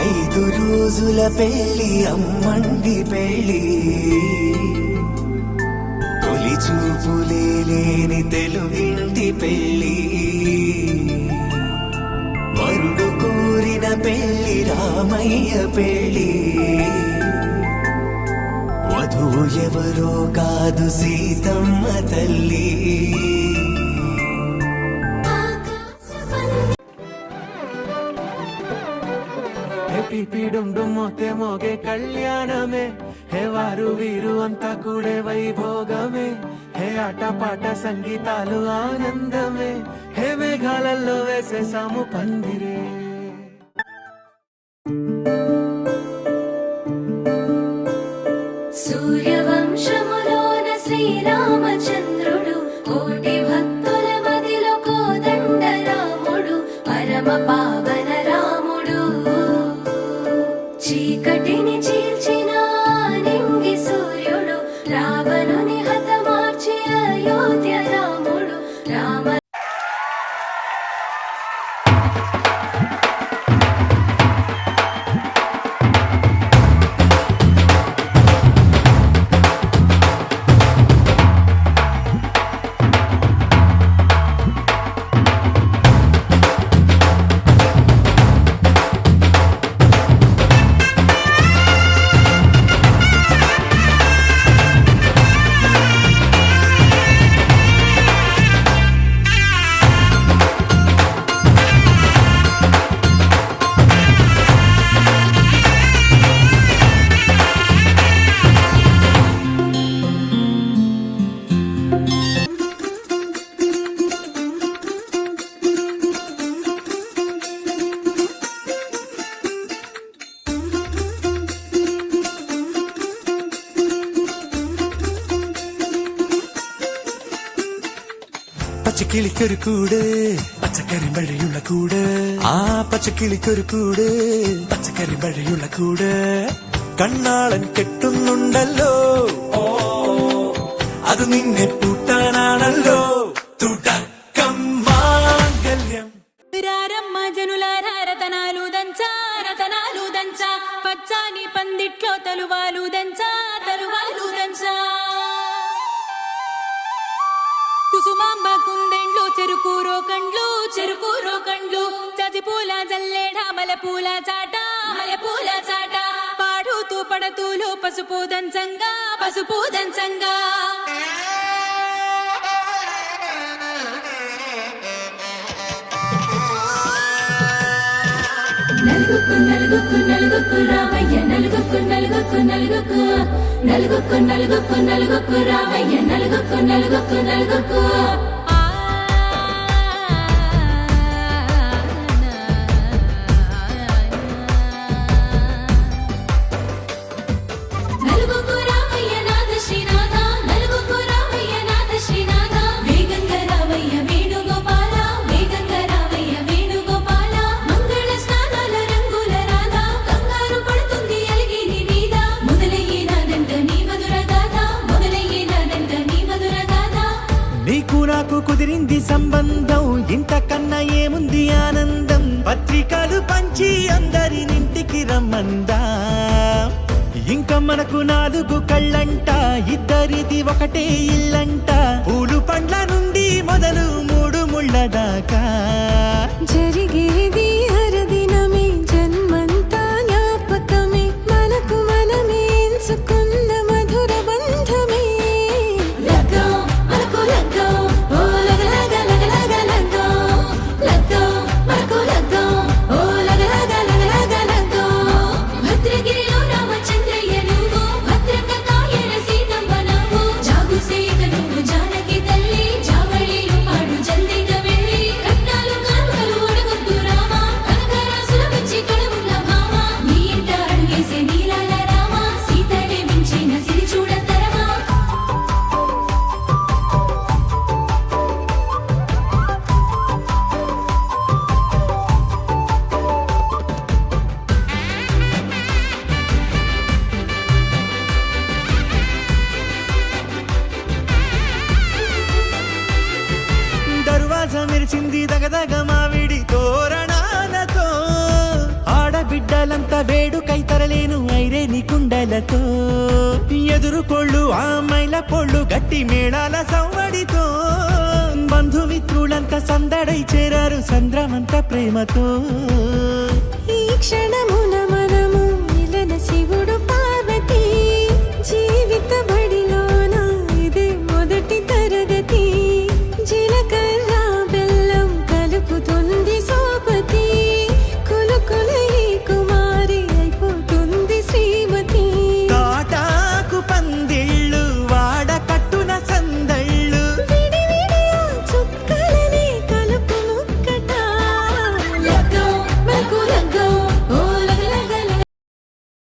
5 రోజుల పెళ్లి అమ్మండి పెళ్లి తొలి చూపులే లేని తెలుగింటి పెళ్లి వరుడు కోరిన పెళ్లి రామయ్య పెళ్లి వధువు ఎవరో కాదు సీతమ్మ తల్లి మోతే మోగే కళ్యాణమే హే వారు వీరు అంతా కూడే వైభోగమే హే ఆటపాట సంగీతాలు ఆనందమే హే మేఘాలలో వేసేసాము పందిరే సూర్యవంశములోన శ్రీరామచంద్రుడు కోటి భక్తుల మదిలో కోదండ రాముడు పరమ పావన రాముడు చీకటిని చీల్చిన నింగి సూర్యుడు రావణుని హతమార్చి అయోధ్య రాముడు రామ പച്ചക്കിളിക്കൊരു കൂട് പച്ചക്കറി മഴയുള്ള കൂട് ആ പച്ചക്കിളിക്കൊരു കൂട് പച്ചക്കറി മഴയുള്ള കൂട് കണ്ണാളൻ കെട്ടുന്നുണ്ടല്ലോ അത് നിന്നെ പൂട്ടാനാണല്ലോ തുടക്കം മാംഗല്യം రారమ్మ జనులారా రతనాలు దంచా రతనాలు దంచా పచ్చాని పందిట్లో తలువాలు దంచా తలువాలు దంచా కుసుమాంబ కుందెండ్లు చెరుకూరో కండ్లు చజిపూల జల్లేడ మలపూల చాట పాడుతూ పడతూలు పసుపు దంచంగా నలుగుకు రామయ్య నలుగుకు రామయ్య నలుగుకు నాకు కుదిరింది సంబంధం ఇంతకన్నా ఏముంది ఆనందం పత్రికలు పంచి అందరినింటికి రమ్మందా ఇంకా మనకు 4 కళ్ళంట ఇద్దరిది ఒకటే ఇల్లంట పూలు పండ్ల నుండి మొదలు 3 ముళ్ళ దాకా జరిగేది హరదినమే జన్మంతా జ్ఞాపకమే మనకు మనమే ఎంచుకున్న మధుర బంధమే రామ వసంత వేడుకై తరలేను ఐరే నీ కుండలతో ఎదురుకోళ్ళు ఆ మైల పొళ్ళు గట్టి మేళాల సవ్వడితో బంధుమిత్రులంతా సందడై చేరారు సంద్రమంత ప్రేమతో ఈ క్షణమున